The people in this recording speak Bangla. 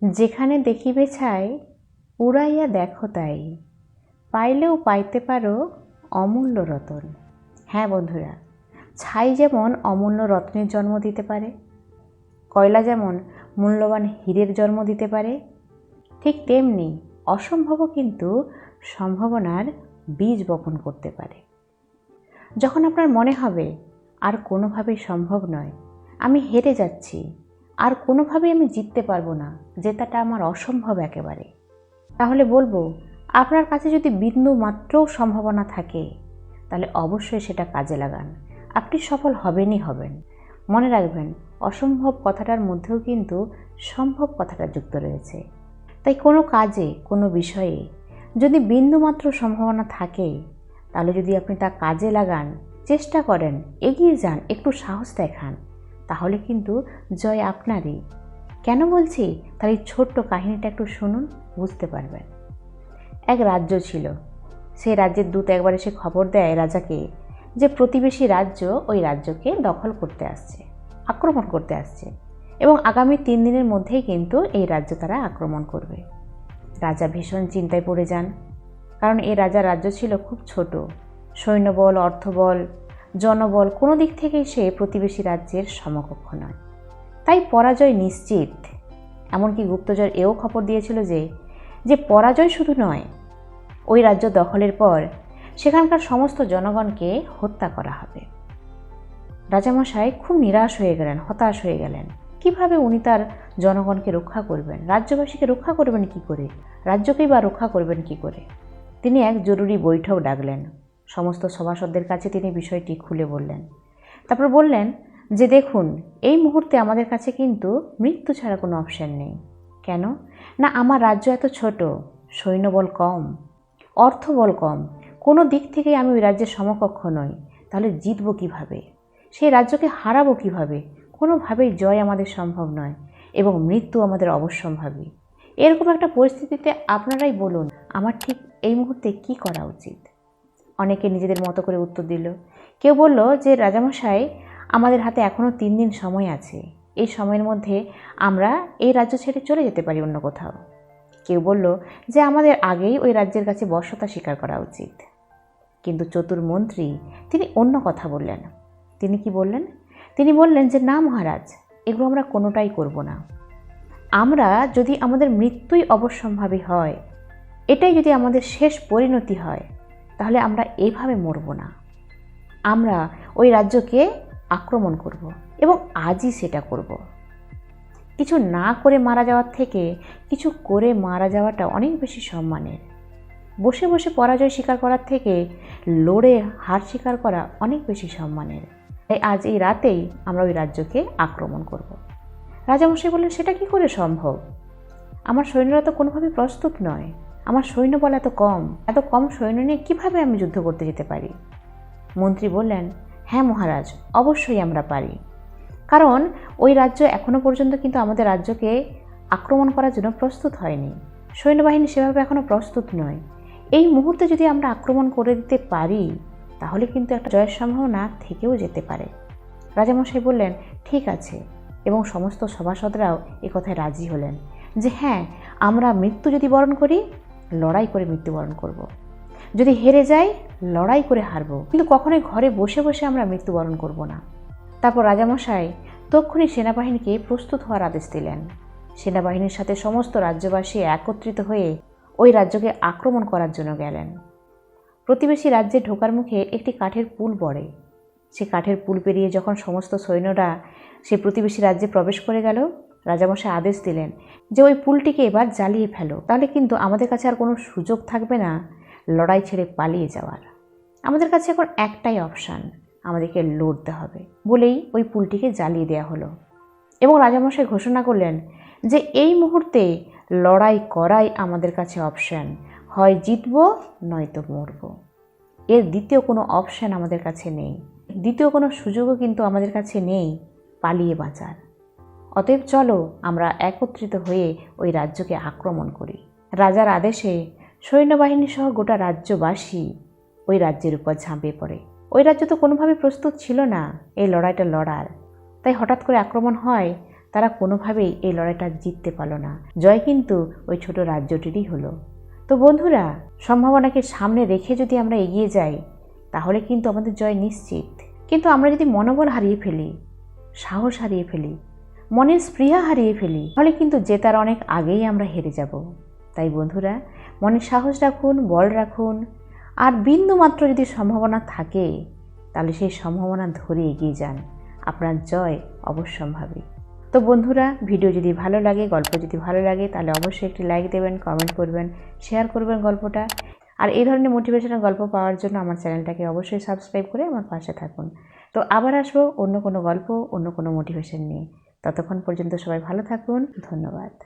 যেখানে দেখিবে ছাই উড়াইয়া দেখো তাই, পাইলেও পাইতে পারো অমূল্য রতন। হ্যাঁ বন্ধুরা, ছাই যেমন অমূল্য রত্নের জন্ম দিতে পারে, কয়লা যেমন মূল্যবান হীরের জন্ম দিতে পারে, ঠিক তেমনি অসম্ভবও কিন্তু সম্ভাবনার বীজ বপন করতে পারে। যখন আপনার মনে হবে আর কোনোভাবেই সম্ভব নয়, আমি হেরে যাচ্ছি, আর কোনোভাবেই আমি জিততে পারবো না, জেতাটা আমার অসম্ভব একেবারে, তাহলে বলবো আপনার কাছে যদি বিন্দু মাত্রও সম্ভাবনা থাকে তাহলে অবশ্যই সেটা কাজে লাগান। আপনি সফল হবেনই হবেন। মনে রাখবেন, অসম্ভব কথাটার মধ্যেও কিন্তু সম্ভব কথাটা যুক্ত রয়েছে। তাই কোনো কাজে, কোনো বিষয়ে যদি বিন্দুমাত্র সম্ভাবনা থাকে, তাহলে যদি আপনি তা কাজে লাগান, চেষ্টা করেন, এগিয়ে যান, একটু সাহস দেখান, তাহলে কিন্তু জয় আপনারই। কেন বলছি? তার এই ছোট্ট কাহিনীটা একটু শুনুন, বুঝতে পারবেন। এক রাজ্য ছিল। সেই রাজ্যের দূত একবার এসে খবর দেয় রাজাকে যে প্রতিবেশী রাজ্য ওই রাজ্যকে দখল করতে আসছে, আক্রমণ করতে আসছে, এবং আগামী 3 দিনের মধ্যেই কিন্তু এই রাজ্য তারা আক্রমণ করবে। রাজা ভীষণ চিন্তায় পড়ে যান, কারণ এই রাজার রাজ্য ছিল খুব ছোট। সৈন্যবল, অর্থবল, জনবল কোনো দিক থেকেই সে প্রতিবেশী রাজ্যের সমকক্ষ নয়। তাই পরাজয় নিশ্চিত। এমনকি গুপ্তচর এও খবর দিয়েছিল যে পরাজয় শুধু নয়, ওই রাজ্য দখলের পর সেখানকার সমস্ত জনগণকে হত্যা করা হবে। রাজামশাই খুব নিরাশ হয়ে গেলেন, হতাশ হয়ে গেলেন। কিভাবে উনি তার জনগণকে রক্ষা করবেন, রাজ্যবাসীকে রক্ষা করবেন কি করে, রাজ্যকেই বা রক্ষা করবেন কি করে? তিনি এক জরুরি বৈঠক ডাকলেন। সমস্ত সভাসদদের কাছে তিনি বিষয়টি খুলে বললেন। তারপর বললেন যে দেখুন, এই মুহূর্তে আমাদের কাছে কিন্তু মৃত্যু ছাড়া কোনো অপশন নেই। কেন না, আমার রাজ্য এত ছোট, সৈন্যবল কম, অর্থবল কম, কোনো দিক থেকেই আমি ওই রাজ্যের সমকক্ষ নই। তাহলে জিতবো কিভাবে? সেই রাজ্যকে হারাবো কিভাবে? কোনোভাবেই জয় আমাদের সম্ভব নয়, এবং মৃত্যু আমাদের অবশ্যম্ভাবী। এরকম একটা পরিস্থিতিতে আপনারাই বলুন, আমার ঠিক এই মুহূর্তে কি করা উচিত? অনেকে নিজেদের মতো করে উত্তর দিল। কেউ বলল যে রাজামশাই, আমাদের হাতে এখনও 3 দিন সময় আছে, এই সময়ের মধ্যে আমরা এই রাজ্য ছেড়ে চলে যেতে পারি অন্য কোথাও। কেউ বলল যে আমাদের আগেই ওই রাজ্যের কাছে বশ্যতা স্বীকার করা উচিত। কিন্তু চতুর মন্ত্রী তিনি অন্য কথা বললেন। তিনি কি বললেন? তিনি বললেন যে না মহারাজ, এগুলো আমরা কোনোটাই করব না। আমরা যদি আমাদের মৃত্যুই অবশ্যম্ভাবী হয়, এটাই যদি আমাদের শেষ পরিণতি হয়, তাহলে আমরা এইভাবে মরব না। আমরা ওই রাজ্যকে আক্রমণ করব, এবং আজই সেটা করব। কিছু না করে মারা যাওয়ার থেকে কিছু করে মারা যাওয়াটা অনেক বেশি সম্মানের। বসে বসে পরাজয় স্বীকার করার থেকে লড়ে হার স্বীকার করা অনেক বেশি সম্মানের। তাই আজ এই রাতেই আমরা ওই রাজ্যকে আক্রমণ করব। রাজামশাই বললেন, সেটা কি করে সম্ভব? আমার সৈন্যরা তো কোনোভাবে প্রস্তুত নয়, আমার সৈন্যবল এত কম সৈন্য নিয়ে কীভাবে আমি যুদ্ধ করতে যেতে পারি? মন্ত্রী বললেন, হ্যাঁ মহারাজ, অবশ্যই আমরা পারি। কারণ ওই রাজ্য এখনো পর্যন্ত কিন্তু আমাদের রাজ্যকে আক্রমণ করার জন্য প্রস্তুত হয়নি। সৈন্যবাহিনী সেভাবে এখনো প্রস্তুত নয়। এই মুহূর্তে যদি আমরা আক্রমণ করে দিতে পারি, তাহলে কিন্তু একটা জয়ের সম্ভাবনা থেকেও যেতে পারে। রাজামশাই বললেন, ঠিক আছে, এবং সমস্ত সভাসদরাও এ কথায় রাজি হলেন যে হ্যাঁ, আমরা মৃত্যু যদি বরণ করি, লড়াই করে মৃত্যুবরণ করব। যদি হেরে যাই, লড়াই করে হারবো, কিন্তু কখনোই ঘরে বসে বসে আমরা মৃত্যুবরণ করব না। তারপর রাজামশাই তক্ষুনি সেনাবাহিনীকে প্রস্তুত হওয়ার আদেশ দিলেন। সেনাবাহিনীর সাথে সমস্ত রাজ্যবাসী একত্রিত হয়ে ওই রাজ্যকে আক্রমণ করার জন্য গেলেন। প্রতিবেশী রাজ্যে ঢোকার মুখে একটি কাঠের পুল পড়ে। সে কাঠের পুল পেরিয়ে যখন সমস্ত সৈন্যরা সে প্রতিবেশী রাজ্যে প্রবেশ করে গেল, রাজামশাই আদেশ দিলেন যে ওই পুলটিকে এবার জ্বালিয়ে ফেলো, তাহলে কিন্তু আমাদের কাছে আর কোনো সুযোগ থাকবে না লড়াই ছেড়ে পালিয়ে যাওয়ার। আমাদের কাছে এখন একটাই অপশান, আমাদেরকে লড়তে হবে। বলেই ওই পুলটিকে জ্বালিয়ে দেওয়া হলো, এবং রাজামশাই ঘোষণা করলেন যে এই মুহূর্তে লড়াই করাই আমাদের কাছে অপশান, হয় জিতব নয়তো মরব। এর দ্বিতীয় কোনো অপশান আমাদের কাছে নেই, দ্বিতীয় কোনো সুযোগও কিন্তু আমাদের কাছে নেই পালিয়ে বাঁচার। অতএব চলো আমরা একত্রিত হয়ে ওই রাজ্যকে আক্রমণ করি। রাজার আদেশে সৈন্যবাহিনী সহ গোটা রাজ্যবাসী ওই রাজ্যের উপর ঝাঁপিয়ে পড়ে। ওই রাজ্য তো কোনোভাবে প্রস্তুত ছিল না এই লড়াইটা লড়ার। তাই হঠাৎ করে আক্রমণ হয়, তারা কোনোভাবেই এই লড়াইটা জিততে পারল না। জয় কিন্তু ওই ছোট রাজ্যটিরই হলো। তো বন্ধুরা, সম্ভাবনাকে সামনে রেখে যদি আমরা এগিয়ে যাই তাহলে কিন্তু আমাদের জয় নিশ্চিত। কিন্তু আমরা যদি মনোবল হারিয়ে ফেলি, সাহস হারিয়ে ফেলি, মনের স্পৃহা হারিয়ে ফেলি, তাহলে কিন্তু জেতার অনেক আগেই আমরা হেরে যাব। তাই বন্ধুরা, মনে সাহস রাখুন, বল রাখুন, আর বিন্দু মাত্র যদি সম্ভাবনা থাকে তাহলে সেই সম্ভাবনা ধরে এগিয়ে যান। আপনার জয় অবশ্যম্ভাবী। তো বন্ধুরা, ভিডিও যদি ভালো লাগে, গল্প যদি ভালো লাগে, তাহলে অবশ্যই একটি লাইক দেবেন, কমেন্ট করবেন, শেয়ার করবেন গল্পটা। আর এই ধরনের মোটিভেশনাল গল্প পাওয়ার জন্য আমার চ্যানেলটাকে অবশ্যই সাবস্ক্রাইব করে আমার পাশে থাকুন। তো আবার আসবো অন্য কোনো গল্প, অন্য কোনো মোটিভেশন নিয়ে। ততক্ষণ পর্যন্ত সবাই ভালো থাকুন। ধন্যবাদ।